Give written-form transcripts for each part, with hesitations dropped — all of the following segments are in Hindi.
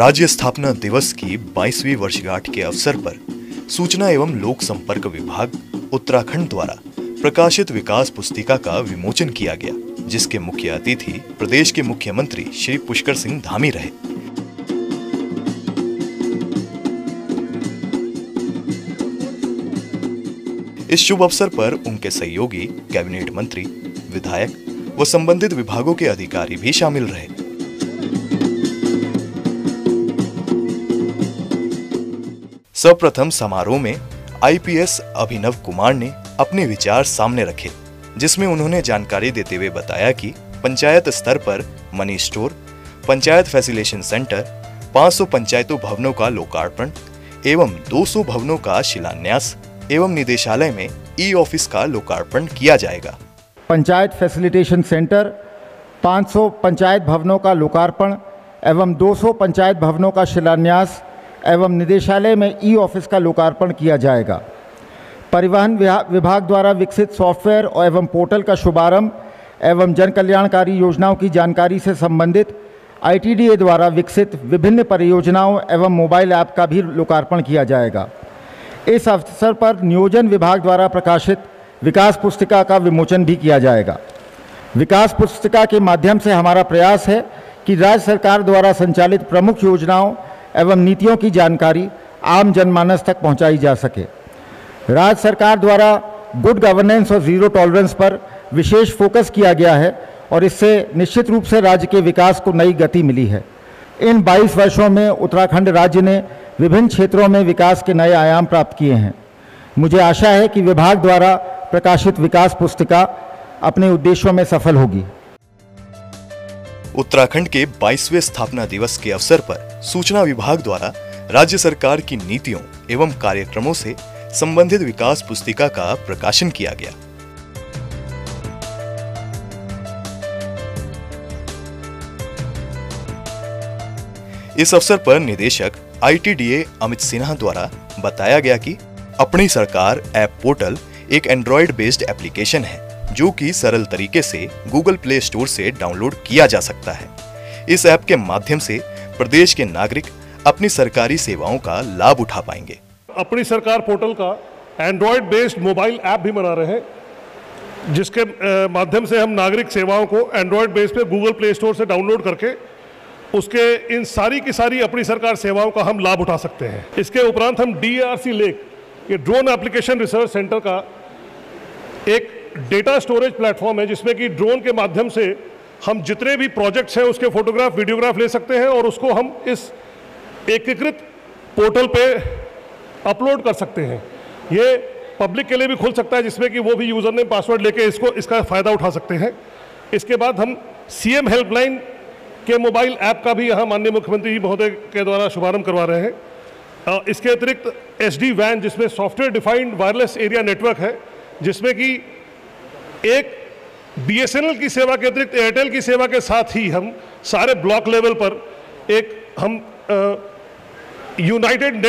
राज्य स्थापना दिवस की 22वीं वर्षगांठ के अवसर पर सूचना एवं लोक संपर्क विभाग उत्तराखंड द्वारा प्रकाशित विकास पुस्तिका का विमोचन किया गया, जिसके मुख्य अतिथि प्रदेश के मुख्यमंत्री श्री पुष्कर सिंह धामी रहे। इस शुभ अवसर पर उनके सहयोगी, कैबिनेट मंत्री, विधायक व संबंधित विभागों के अधिकारी भी शामिल रहे। सर्वप्रथम समारोह में आईपीएस अभिनव कुमार ने अपने विचार सामने रखे, जिसमें उन्होंने जानकारी देते हुए बताया कि पंचायत स्तर पर money store, panchayat facilitation centre, 500 पंचायतों भवनों का लोकार्पण एवं 200 भवनों का शिलान्यास एवं निदेशालय में ई ऑफिस का लोकार्पण किया जाएगा। पंचायत फैसिलिटेशन सेंटर, 500 पंचायत भवनों का लोकार्पण एवं 200 पंचायत भवनों का शिलान्यास एवं निदेशालय में ई ऑफिस का लोकार्पण किया जाएगा। परिवहन विभाग द्वारा विकसित सॉफ्टवेयर एवं पोर्टल का शुभारंभ एवं जन कल्याणकारी योजनाओं की जानकारी से संबंधित आईटीडीए द्वारा विकसित विभिन्न परियोजनाओं एवं मोबाइल ऐप का भी लोकार्पण किया जाएगा। इस अवसर पर नियोजन विभाग द्वारा प्रकाशित विकास पुस्तिका का विमोचन भी किया जाएगा। विकास पुस्तिका के माध्यम से हमारा प्रयास है कि राज्य सरकार द्वारा संचालित प्रमुख योजनाओं एवं नीतियों की जानकारी आम जनमानस तक पहुंचाई जा सके। राज्य सरकार द्वारा गुड गवर्नेंस और जीरो टॉलरेंस पर विशेष फोकस किया गया है और इससे निश्चित रूप से राज्य के विकास को नई गति मिली है। इन 22 वर्षों में उत्तराखंड राज्य ने विभिन्न क्षेत्रों में विकास के नए आयाम प्राप्त किए हैं। मुझे आशा है कि विभाग द्वारा प्रकाशित विकास पुस्तिका अपने उद्देश्यों में सफल होगी। उत्तराखंड के 22वें स्थापना दिवस के अवसर पर सूचना विभाग द्वारा राज्य सरकार की नीतियों एवं कार्यक्रमों से संबंधित विकास पुस्तिका का प्रकाशन किया गया। इस अवसर पर निदेशक आईटीडीए अमित सिन्हा द्वारा बताया गया कि अपनी सरकार ऐप पोर्टल एक एंड्रॉयड बेस्ड एप्लीकेशन है, जो कि सरल तरीके से गूगल प्ले स्टोर से डाउनलोड किया जा सकता है। इस ऐप के माध्यम से प्रदेश के नागरिक अपनी सरकारी सेवाओं का लाभ उठा पाएंगे। अपनी सरकार पोर्टल का एंड्रॉयड बेस्ड मोबाइल ऐप भी बना रहे हैं, जिसके माध्यम से हम नागरिक सेवाओं को एंड्रॉयड बेस पे गूगल प्ले स्टोर से डाउनलोड करके उसके इन सारी की सारी अपनी सरकार सेवाओं का हम लाभ उठा सकते हैं। इसके उपरांत हम DRC लेक, ये ड्रोन एप्लीकेशन रिसर्च सेंटर का एक डेटा स्टोरेज प्लेटफॉर्म है, जिसमें कि ड्रोन के माध्यम से हम जितने भी प्रोजेक्ट्स हैं उसके फोटोग्राफ, वीडियोग्राफ ले सकते हैं और उसको हम इस एकीकृत पोर्टल पे अपलोड कर सकते हैं। ये पब्लिक के लिए भी खुल सकता है, जिसमें कि वो भी यूज़र नेम पासवर्ड लेके इसका फ़ायदा उठा सकते हैं। इसके बाद हम CM हेल्पलाइन के मोबाइल ऐप का भी यहाँ माननीय मुख्यमंत्री महोदय के द्वारा शुभारंभ करवा रहे हैं। इसके अतिरिक्त SD WAN, जिसमें software defined wireless area network है, जिसमें कि एक BSNL की सेवा के अतिरिक्त एयरटेल की सेवा के साथ ही हम सारे ब्लॉक लेवल पर एक हम यूनाइटेड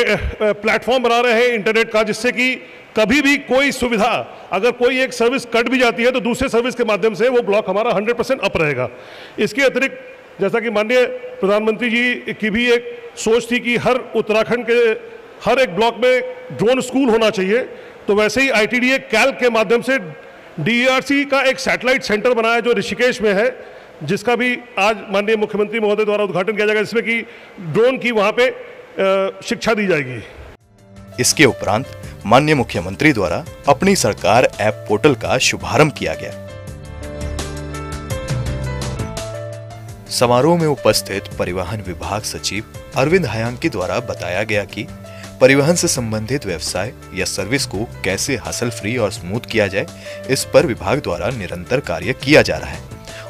प्लेटफॉर्म बना रहे हैं इंटरनेट का, जिससे कि कभी भी कोई सुविधा, अगर कोई एक सर्विस कट भी जाती है तो दूसरे सर्विस के माध्यम से वो ब्लॉक हमारा 100% अप रहेगा। इसके अतिरिक्त जैसा कि माननीय प्रधानमंत्री जी की भी एक सोच थी कि हर उत्तराखंड के हर एक ब्लॉक में ड्रोन स्कूल होना चाहिए, तो वैसे ही ITDA कैल्क के माध्यम से DRC का एक सैटेलाइट सेंटर बनाया जो ऋषिकेश में है, जिसका भी आज माननीय मुख्यमंत्री महोदय द्वारा उद्घाटन किया जाएगा, जिसमें कि ड्रोन की वहां पे शिक्षा दी जाएगी। इसके उपरांत माननीय मुख्यमंत्री द्वारा अपनी सरकार ऐप पोर्टल का शुभारंभ किया गया। समारोह में उपस्थित परिवहन विभाग सचिव अरविंद हयांकी द्वारा बताया गया कि परिवहन से संबंधित व्यवसाय या सर्विस को कैसे हासिल फ्री और स्मूथ किया जाए, इस पर विभाग द्वारा निरंतर कार्य किया जा रहा है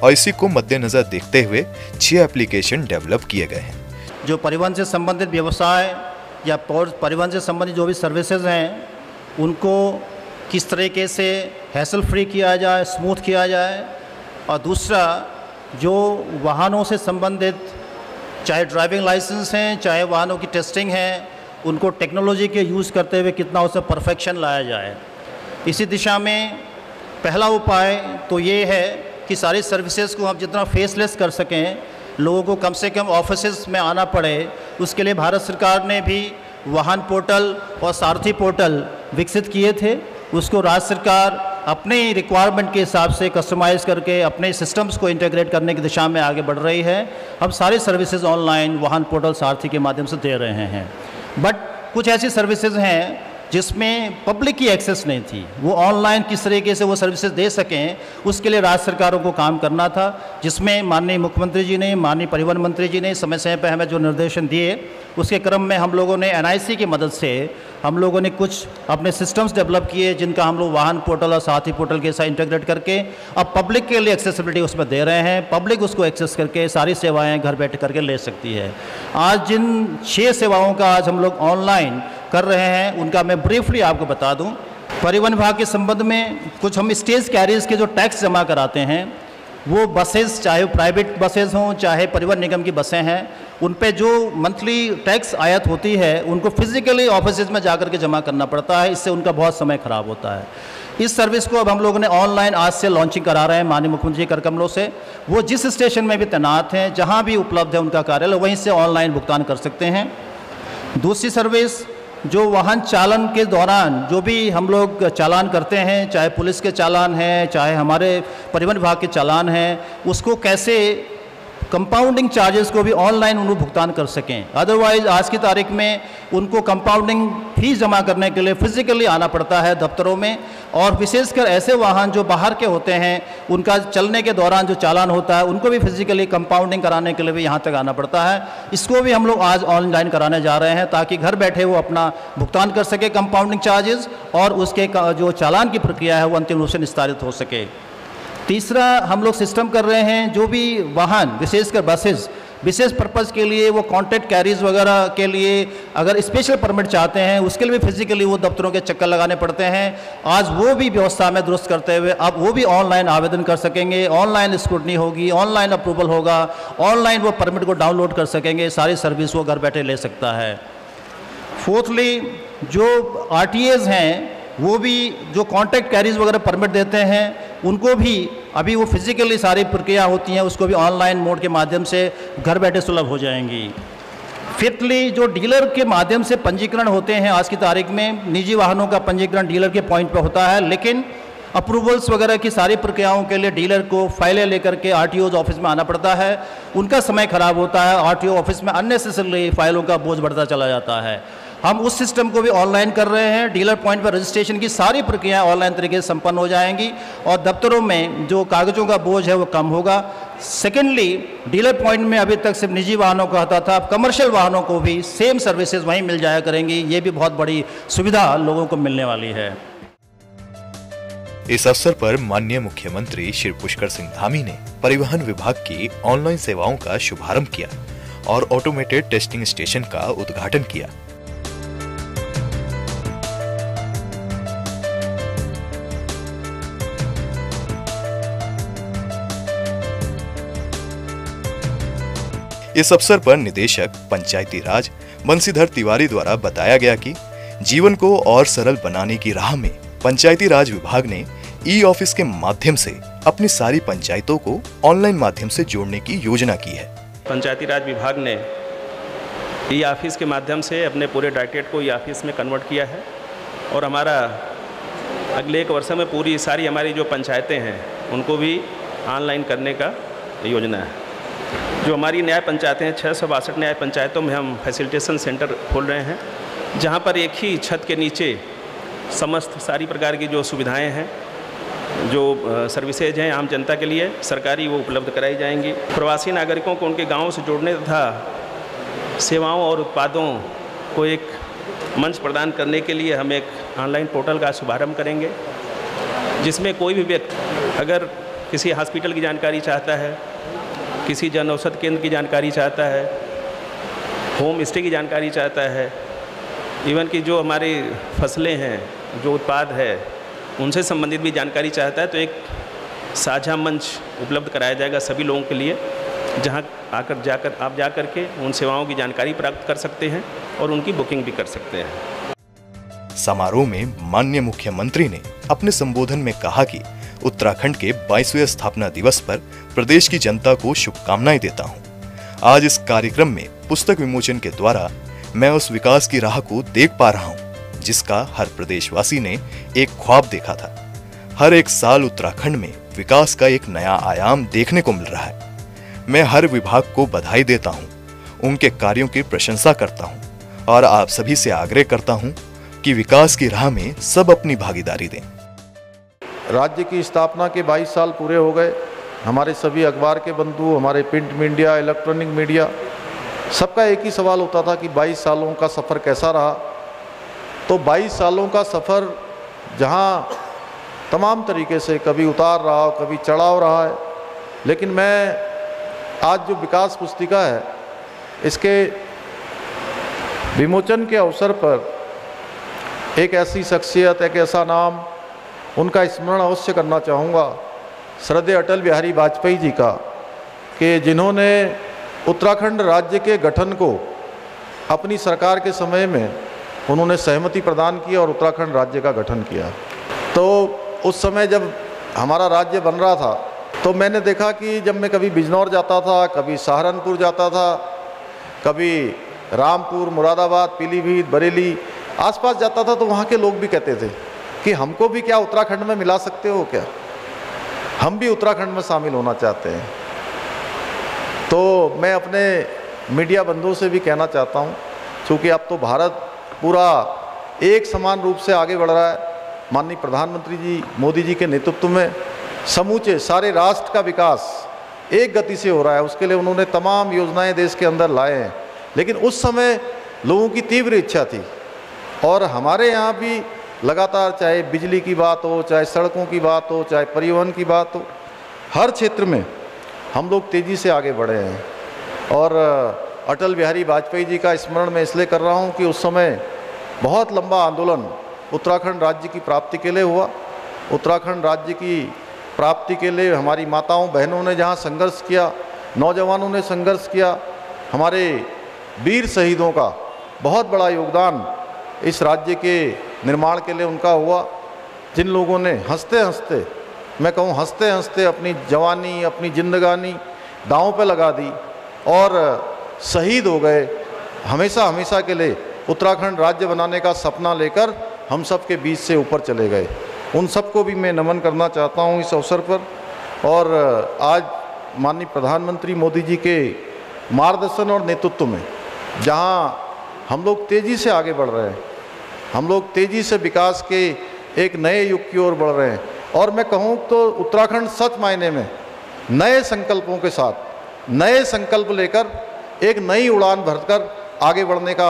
और इसी को मद्देनजर देखते हुए 6 एप्लीकेशन डेवलप किए गए हैं। जो परिवहन से संबंधित व्यवसाय या परिवहन से संबंधित जो भी सर्विसेज हैं, उनको किस तरीके से हैसल फ्री किया जाए, स्मूथ किया जाए, और दूसरा जो वाहनों से संबंधित चाहे ड्राइविंग लाइसेंस हैं, चाहे वाहनों की टेस्टिंग है, उनको टेक्नोलॉजी के यूज़ करते हुए कितना उसमें परफेक्शन लाया जाए। इसी दिशा में पहला उपाय तो ये है कि सारी सर्विसेज को हम जितना फेसलेस कर सकें, लोगों को कम से कम ऑफिसेज में आना पड़े, उसके लिए भारत सरकार ने भी वाहन पोर्टल और सारथी पोर्टल विकसित किए थे। उसको राज्य सरकार अपने रिक्वायरमेंट के हिसाब से कस्टमाइज़ करके अपने सिस्टम्स को इंटीग्रेट करने की दिशा में आगे बढ़ रही है। हम सारी सर्विसेज ऑनलाइन वाहन पोर्टल सारथी के माध्यम से दे रहे हैं। बट कुछ ऐसी सर्विसेज हैं जिसमें पब्लिक की एक्सेस नहीं थी, वो ऑनलाइन किस तरीके से वो सर्विसेज दे सकें, उसके लिए राज्य सरकारों को काम करना था, जिसमें माननीय मुख्यमंत्री जी ने, माननीय परिवहन मंत्री जी ने समय समय पर हमें जो निर्देशन दिए, उसके क्रम में हम लोगों ने NIC की मदद से हम लोगों ने कुछ अपने सिस्टम्स डेवलप किए, जिनका हम लोग वाहन पोर्टल और साथी पोर्टल के साथ इंटीग्रेट करके अब पब्लिक के लिए एक्सेसिबिलिटी उसमें दे रहे हैं। पब्लिक उसको एक्सेस करके सारी सेवाएं घर बैठ करके ले सकती है। आज जिन 6 सेवाओं का आज हम लोग ऑनलाइन कर रहे हैं, उनका मैं ब्रीफली आपको बता दूं। परिवहन विभाग के संबंध में कुछ हम स्टेज कैरियर्स के जो टैक्स जमा कराते हैं, वो बसेस, चाहे प्राइवेट बसेस हों चाहे परिवहन निगम की बसें हैं, उन पे जो मंथली टैक्स आयत होती है उनको फिजिकली ऑफिस में जाकर के जमा करना पड़ता है। इससे उनका बहुत समय खराब होता है। इस सर्विस को अब हम लोगों ने ऑनलाइन आज से लॉन्चिंग करा रहे हैं माननीय मुख्यमंत्री कर कमलों से। वो जिस स्टेशन में भी तैनात हैं, जहाँ भी उपलब्ध है उनका कार्यालय, वहीं से ऑनलाइन भुगतान कर सकते हैं। दूसरी सर्विस, जो वाहन चालन के दौरान जो भी हम लोग चालान करते हैं, चाहे पुलिस के चालान हैं चाहे हमारे परिवहन विभाग के चालान हैं, उसको कैसे कंपाउंडिंग चार्जेस को भी ऑनलाइन उनको भुगतान कर सकें। अदरवाइज आज की तारीख में उनको कंपाउंडिंग फीस जमा करने के लिए फिजिकली आना पड़ता है दफ्तरों में, और विशेषकर ऐसे वाहन जो बाहर के होते हैं, उनका चलने के दौरान जो चालान होता है उनको भी फिजिकली कंपाउंडिंग कराने के लिए भी यहाँ तक आना पड़ता है। इसको भी हम लोग आज ऑनलाइन कराने जा रहे हैं, ताकि घर बैठे वो अपना भुगतान कर सके कंपाउंडिंग चार्जेस, और उसके जो चालान की प्रक्रिया है वो अंतिम रूप से निस्तारित हो सके। तीसरा, हम लोग सिस्टम कर रहे हैं, जो भी वाहन विशेषकर बसेस विशेष पर्पज़ के लिए, वो कॉन्ट्रैक्ट कैरीज वगैरह के लिए अगर स्पेशल परमिट चाहते हैं, उसके लिए भी फिजिकली वो दफ्तरों के चक्कर लगाने पड़ते हैं। आज वो भी व्यवस्था में दुरुस्त करते हुए अब वो भी ऑनलाइन आवेदन कर सकेंगे, ऑनलाइन स्क्रूटनी होगी, ऑनलाइन अप्रूवल होगा, ऑनलाइन वो परमिट को डाउनलोड कर सकेंगे, सारी सर्विस वो घर बैठे ले सकता है। फोर्थली, जो RTAs हैं, वो भी जो कॉन्ट्रैक्ट कैरीज वगैरह परमिट देते हैं, उनको भी अभी वो फिजिकली सारी प्रक्रिया होती हैं, उसको भी ऑनलाइन मोड के माध्यम से घर बैठे सुलभ हो जाएंगी। फिफ्थली, जो डीलर के माध्यम से पंजीकरण होते हैं, आज की तारीख में निजी वाहनों का पंजीकरण डीलर के पॉइंट पर होता है, लेकिन अप्रूवल्स वगैरह की सारी प्रक्रियाओं के लिए डीलर को फाइलें लेकर के RTOs ऑफिस में आना पड़ता है, उनका समय खराब होता है, RTO ऑफिस में अननेसेसरली फाइलों का बोझ बढ़ता चला जाता है। हम उस सिस्टम को भी ऑनलाइन कर रहे हैं। डीलर पॉइंट पर रजिस्ट्रेशन की सारी प्रक्रियाएं ऑनलाइन तरीके से संपन्न हो जाएंगी और दफ्तरों में जो कागजों का बोझ है वो कम होगा। सेकेंडली, डीलर पॉइंट में अभी तक सिर्फ निजी वाहनों का आता था, अब कमर्शियल वाहनों को भी सेम सर्विसेज वहीं मिल जाया करेंगी। ये भी बहुत बड़ी सुविधा लोगों को मिलने वाली है। इस अवसर पर माननीय मुख्यमंत्री श्री पुष्कर सिंह धामी ने परिवहन विभाग की ऑनलाइन सेवाओं का शुभारंभ किया और ऑटोमेटेड टेस्टिंग स्टेशन का उद्घाटन किया। इस अवसर पर निदेशक पंचायती राज बंसीधर तिवारी द्वारा बताया गया कि जीवन को और सरल बनाने की राह में पंचायती राज विभाग ने ई-ऑफिस के माध्यम से अपनी सारी पंचायतों को ऑनलाइन माध्यम से जोड़ने की योजना की है। पंचायती राज विभाग ने ई-ऑफिस के माध्यम से अपने पूरे डायरेक्टरेट को ई-ऑफिस में कन्वर्ट किया है और हमारा अगले 1 वर्ष में पूरी सारी हमारी जो पंचायतें हैं उनको भी ऑनलाइन करने का योजना है। जो हमारी न्याय पंचायतें हैं, 662 न्याय पंचायतों में हम फैसिलिटेशन सेंटर खोल रहे हैं, जहां पर एक ही छत के नीचे समस्त सारी प्रकार की जो सुविधाएं हैं, जो सर्विसेज हैं आम जनता के लिए सरकारी, वो उपलब्ध कराई जाएंगी। प्रवासी नागरिकों को उनके गांवों से जोड़ने तथा सेवाओं और उत्पादों को एक मंच प्रदान करने के लिए हम एक ऑनलाइन पोर्टल का शुभारंभ करेंगे, जिसमें कोई भी व्यक्ति अगर किसी हॉस्पिटल की जानकारी चाहता है, किसी जन औषधि केंद्र की जानकारी चाहता है, होम स्टे की जानकारी चाहता है, इवन कि जो हमारी फसलें हैं, जो उत्पाद है, उनसे संबंधित भी जानकारी चाहता है, तो एक साझा मंच उपलब्ध कराया जाएगा सभी लोगों के लिए, जहां आप जाकर के उन सेवाओं की जानकारी प्राप्त कर सकते हैं और उनकी बुकिंग भी कर सकते हैं। समारोह में माननीय मुख्यमंत्री ने अपने संबोधन में कहा कि उत्तराखंड के 22वें स्थापना दिवस पर प्रदेश की जनता को शुभकामनाएं देता हूं। आज इस कार्यक्रम में पुस्तक विमोचन के द्वारा मैं उस विकास की राह को देख पा रहा हूं जिसका हर प्रदेशवासी ने एक ख्वाब देखा था। हर एक साल उत्तराखंड में विकास का एक नया आयाम देखने को मिल रहा है। मैं हर विभाग को बधाई देता हूं, उनके कार्यों की प्रशंसा करता हूं और आप सभी से आग्रह करता हूं कि विकास की राह में सब अपनी भागीदारी दें। राज्य की स्थापना के 22 साल पूरे हो गए। हमारे सभी अखबार के बंधु, हमारे प्रिंट मीडिया, इलेक्ट्रॉनिक मीडिया, सबका एक ही सवाल होता था कि 22 सालों का सफ़र कैसा रहा। तो 22 सालों का सफ़र जहां तमाम तरीके से कभी उतार रहा, कभी चढ़ाव रहा है, लेकिन मैं आज जो विकास पुस्तिका है इसके विमोचन के अवसर पर एक ऐसी शख्सियत, एक ऐसा नाम, उनका स्मरण अवश्य करना चाहूँगा, श्रद्धेय अटल बिहारी वाजपेयी जी का, कि जिन्होंने उत्तराखंड राज्य के गठन को अपनी सरकार के समय में उन्होंने सहमति प्रदान की और उत्तराखंड राज्य का गठन किया। तो उस समय जब हमारा राज्य बन रहा था तो मैंने देखा कि जब मैं कभी बिजनौर जाता था, कभी सहारनपुर जाता था, कभी रामपुर, मुरादाबाद, पीलीभीत, बरेली आसपास जाता था, तो वहाँ के लोग भी कहते थे कि हमको भी क्या उत्तराखंड में मिला सकते हो क्या, हम भी उत्तराखंड में शामिल होना चाहते हैं। तो मैं अपने मीडिया बंधुओं से भी कहना चाहता हूँ, क्योंकि अब तो भारत पूरा एक समान रूप से आगे बढ़ रहा है। माननीय प्रधानमंत्री जी मोदी जी के नेतृत्व में समूचे सारे राष्ट्र का विकास एक गति से हो रहा है। उसके लिए उन्होंने तमाम योजनाएं देश के अंदर लाए हैं, लेकिन उस समय लोगों की तीव्र इच्छा थी और हमारे यहाँ भी लगातार, चाहे बिजली की बात हो, चाहे सड़कों की बात हो, चाहे परिवहन की बात हो, हर क्षेत्र में हम लोग तेज़ी से आगे बढ़े हैं। और अटल बिहारी वाजपेयी जी का स्मरण मैं इसलिए कर रहा हूँ कि उस समय बहुत लंबा आंदोलन उत्तराखंड राज्य की प्राप्ति के लिए हुआ। उत्तराखंड राज्य की प्राप्ति के लिए हमारी माताओं बहनों ने जहाँ संघर्ष किया, नौजवानों ने संघर्ष किया, हमारे वीर शहीदों का बहुत बड़ा योगदान इस राज्य के निर्माण के लिए उनका हुआ। जिन लोगों ने हंसते हंसते, मैं कहूँ हंसते हंसते अपनी जवानी, अपनी जिंदगानी दांव पे लगा दी और शहीद हो गए, हमेशा हमेशा के लिए उत्तराखंड राज्य बनाने का सपना लेकर हम सब के बीच से ऊपर चले गए। उन सबको भी मैं नमन करना चाहता हूँ इस अवसर पर। और आज माननीय प्रधानमंत्री मोदी जी के मार्गदर्शन और नेतृत्व में जहाँ हम लोग तेज़ी से आगे बढ़ रहे हैं, हम लोग तेज़ी से विकास के एक नए युग की ओर बढ़ रहे हैं। और मैं कहूँ तो उत्तराखंड सच मायने में नए संकल्पों के साथ, नए संकल्प लेकर एक नई उड़ान भरकर आगे बढ़ने का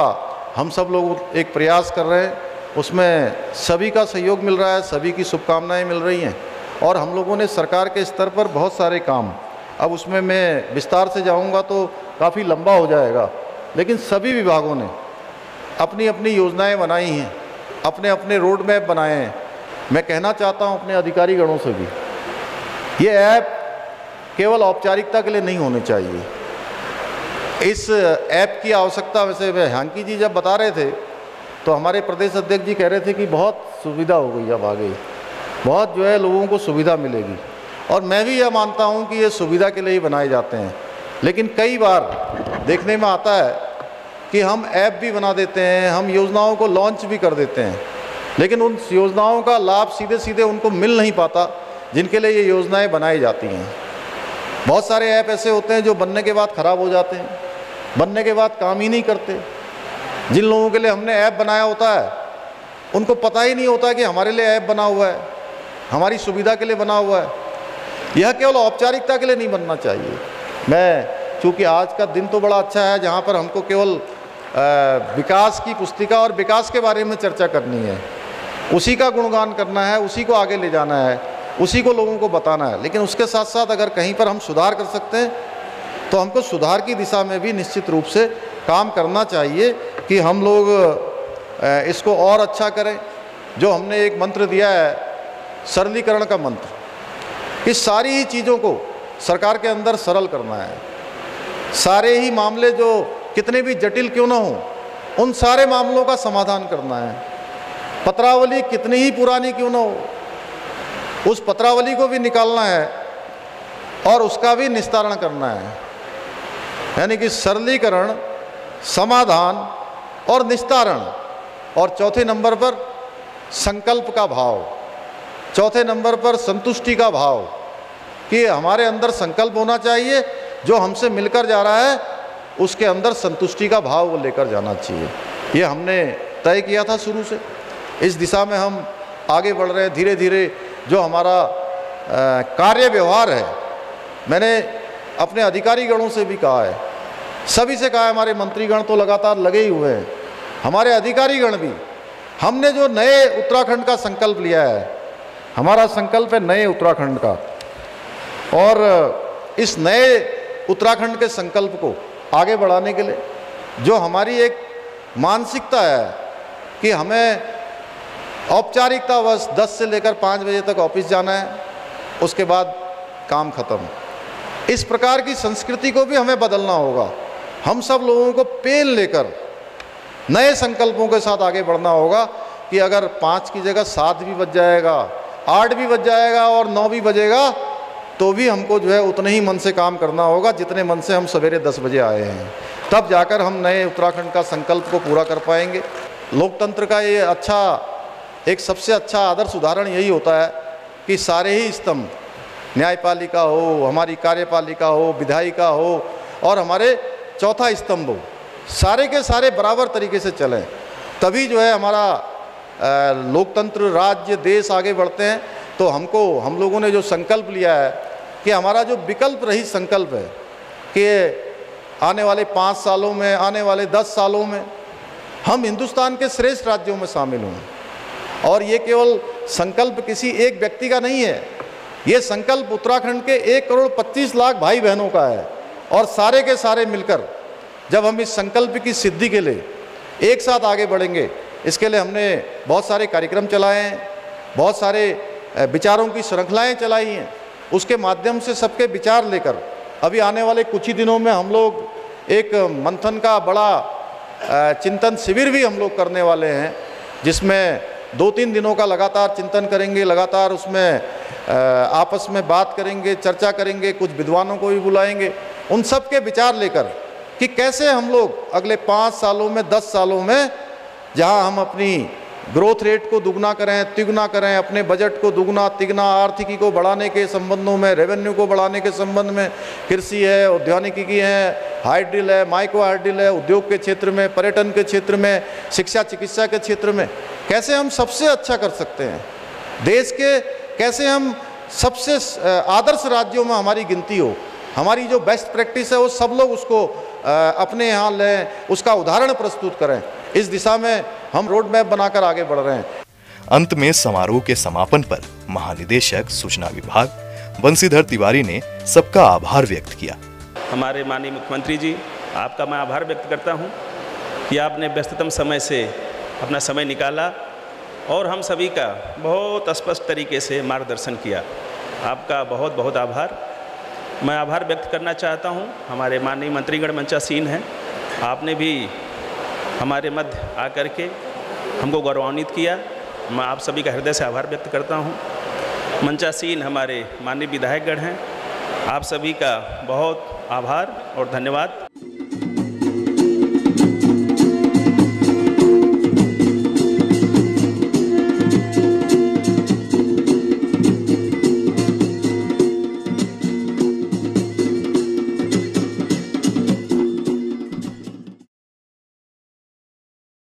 हम सब लोग एक प्रयास कर रहे हैं। उसमें सभी का सहयोग मिल रहा है, सभी की शुभकामनाएं मिल रही हैं और हम लोगों ने सरकार के स्तर पर बहुत सारे काम, अब उसमें मैं विस्तार से जाऊंगा तो काफ़ी लंबा हो जाएगा, लेकिन सभी विभागों ने अपनी अपनी योजनाएं बनाई हैं, अपने अपने रोड मैप बनाए हैं। मैं कहना चाहता हूं अपने अधिकारीगणों से भी, ये ऐप केवल औपचारिकता के लिए नहीं होने चाहिए। इस ऐप की आवश्यकता, वैसे हांकी जी जब बता रहे थे तो हमारे प्रदेश अध्यक्ष जी कह रहे थे कि बहुत सुविधा हो गई, अब आगे बहुत जो है लोगों को सुविधा मिलेगी, और मैं भी यह मानता हूं कि ये सुविधा के लिए ही बनाए जाते हैं। लेकिन कई बार देखने में आता है कि हम ऐप भी बना देते हैं, हम योजनाओं को लॉन्च भी कर देते हैं, लेकिन उन योजनाओं का लाभ सीधे सीधे उनको मिल नहीं पाता जिनके लिए ये योजनाएं बनाई जाती हैं। बहुत सारे ऐप ऐसे होते हैं जो बनने के बाद ख़राब हो जाते हैं, बनने के बाद काम ही नहीं करते। जिन लोगों के लिए हमने ऐप बनाया होता है उनको पता ही नहीं होता कि हमारे लिए ऐप बना हुआ है, हमारी सुविधा के लिए बना हुआ है। यह केवल औपचारिकता के लिए नहीं बनना चाहिए। मैं चूँकि आज का दिन तो बड़ा अच्छा है जहाँ पर हमको केवल विकास की पुस्तिका और विकास के बारे में चर्चा करनी है, उसी का गुणगान करना है, उसी को आगे ले जाना है, उसी को लोगों को बताना है। लेकिन उसके साथ साथ अगर कहीं पर हम सुधार कर सकते हैं तो हमको सुधार की दिशा में भी निश्चित रूप से काम करना चाहिए कि हम लोग इसको और अच्छा करें। जो हमने एक मंत्र दिया है, सरलीकरण का मंत्र, कि सारी ही चीज़ों को सरकार के अंदर सरल करना है। सारे ही मामले जो कितने भी जटिल क्यों ना हो, उन सारे मामलों का समाधान करना है। पत्रावली कितनी ही पुरानी क्यों ना हो, उस पत्रावली को भी निकालना है और उसका भी निस्तारण करना है। यानी कि सरलीकरण, समाधान और निस्तारण, और चौथे नंबर पर संकल्प का भाव, चौथे नंबर पर संतुष्टि का भाव कि हमारे अंदर संकल्प होना चाहिए, जो हमसे मिलकर जा रहा है उसके अंदर संतुष्टि का भाव वो लेकर जाना चाहिए। ये हमने तय किया था शुरू से। इस दिशा में हम आगे बढ़ रहे हैं धीरे धीरे। जो हमारा कार्य व्यवहार है, मैंने अपने अधिकारीगणों से भी कहा है, सभी से कहा है, हमारे मंत्रीगण तो लगातार लगे ही हुए हैं, हमारे अधिकारीगण भी। हमने जो नए उत्तराखंड का संकल्प लिया है, हमारा संकल्प है नए उत्तराखंड का, और इस नए उत्तराखंड के संकल्प को आगे बढ़ाने के लिए जो हमारी एक मानसिकता है कि हमें औपचारिकतावश 10 से लेकर 5 बजे तक ऑफिस जाना है, उसके बाद काम खत्म, इस प्रकार की संस्कृति को भी हमें बदलना होगा। हम सब लोगों को पेन लेकर नए संकल्पों के साथ आगे बढ़ना होगा कि अगर 5 की जगह 7 भी बज जाएगा, 8 भी बज जाएगा और 9 भी बजेगा, तो भी हमको जो है उतने ही मन से काम करना होगा जितने मन से हम सवेरे 10 बजे आए हैं। तब जाकर हम नए उत्तराखंड का संकल्प को पूरा कर पाएंगे। लोकतंत्र का ये एक सबसे अच्छा आदर्श उदाहरण यही होता है कि सारे ही स्तंभ, न्यायपालिका हो, हमारी कार्यपालिका हो, विधायिका हो और हमारे चौथा स्तंभ हो, सारे के सारे बराबर तरीके से चलें, तभी जो है हमारा लोकतंत्र, राज्य, देश आगे बढ़ते हैं। तो हम लोगों ने जो संकल्प लिया है कि हमारा जो विकल्प रहित संकल्प है कि आने वाले 5 सालों में, आने वाले 10 सालों में हम हिंदुस्तान के श्रेष्ठ राज्यों में शामिल हों। और ये केवल संकल्प किसी एक व्यक्ति का नहीं है, ये संकल्प उत्तराखंड के 1,25,00,000 भाई बहनों का है। और सारे के सारे मिलकर जब हम इस संकल्प की सिद्धि के लिए एक साथ आगे बढ़ेंगे, इसके लिए हमने बहुत सारे कार्यक्रम चलाए हैं, बहुत सारे विचारों की श्रृंखलाएं चलाई हैं। उसके माध्यम से सबके विचार लेकर अभी आने वाले कुछ ही दिनों में हम लोग एक मंथन का बड़ा चिंतन शिविर भी हम लोग करने वाले हैं, जिसमें 2-3 दिनों का लगातार चिंतन करेंगे, लगातार उसमें आपस में बात करेंगे, चर्चा करेंगे, कुछ विद्वानों को भी बुलाएंगे, उन सब के विचार लेकर कि कैसे हम लोग अगले 5 सालों में, 10 सालों में, जहां हम अपनी ग्रोथ रेट को दुगना करें, तिगुना करें, अपने बजट को दुगना तिगुना, आर्थिकी को बढ़ाने के संबंधों में, रेवेन्यू को बढ़ाने के संबंध में, कृषि है, औद्यानिकी है, हाइड्रिल है, माइक्रो हाइड्रिल है, उद्योग के क्षेत्र में, पर्यटन के क्षेत्र में, शिक्षा चिकित्सा के क्षेत्र में कैसे हम सबसे अच्छा कर सकते हैं, देश के कैसे हम सबसे आदर्श राज्यों में हमारी गिनती हो, हमारी जो बेस्ट प्रैक्टिस है वो सब लोग उसको अपने यहाँ लें, उसका उदाहरण प्रस्तुत करें। इस दिशा में हम रोड मैप बनाकर आगे बढ़ रहे हैं। अंत में समारोह के समापन पर महानिदेशक सूचना विभाग बंशीधर तिवारी ने सबका आभार व्यक्त किया। हमारे माननीय मुख्यमंत्री जी, आपका मैं आभार व्यक्त करता हूं कि आपने व्यस्ततम समय से अपना समय निकाला और हम सभी का बहुत स्पष्ट तरीके से मार्गदर्शन किया। आपका बहुत बहुत आभार। मैं आभार व्यक्त करना चाहता हूं हमारे माननीय मंत्रीगण मंचासीन हैं, आपने भी हमारे मध्य आकर के हमको गौरवान्वित किया। मैं आप सभी का हृदय से आभार व्यक्त करता हूं। मंचासीन हमारे माननीय विधायकगण हैं, आप सभी का बहुत आभार और धन्यवाद।